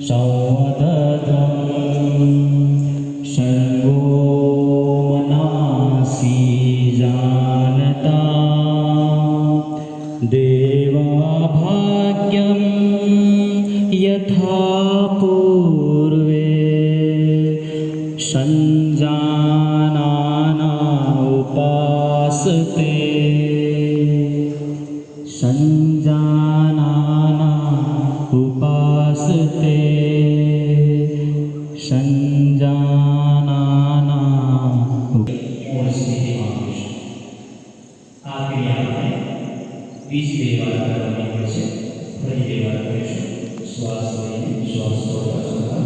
सौवदतं servo मनासि जानता देवाभाग्यं यथा पूर्वे संजानाना उपासते संजानाना उपासते संजानाना आ क्रिया में 20 बार करनी पड़े फरी बार करीशुं श्वास लईने श्वास छोड़ता छोड़ता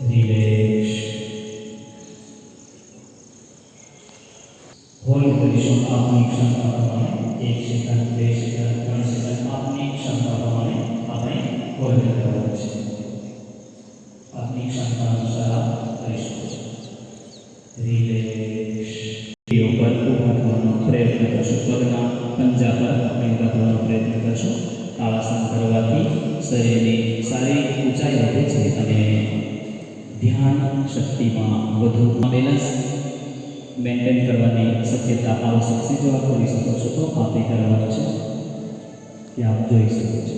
रिलैक्स होल्ड करीशुं आपनी क्षमता प्रमाणे 1 सेकंड 2 सेकंड 3 सेकंड आपनी क्षमता प्रमाणे આપણે હોલ્ડ કરવાનું છે આપની ક્ષમતા અનુસાર આપ કરી શકો છો રિલેક્સ ઉપર ઊભા થવાનો પ્રયત્ન કરશો પગના પંજા પર આપણે ઊભા થવાનો પ્રયત્ન કરશો આ આસન કરવાથી શરીરની સારી ઊંચાઈ વધે છે અને ધ્યાન શક્તિમાં વધુ બેલેન્સ મેન્ટેન કરવાની શક્યતા આવશ્યક છે જો આપ કરી શકો છો તો આપે કરવાનું છે કે આપ જોઈ શકો છો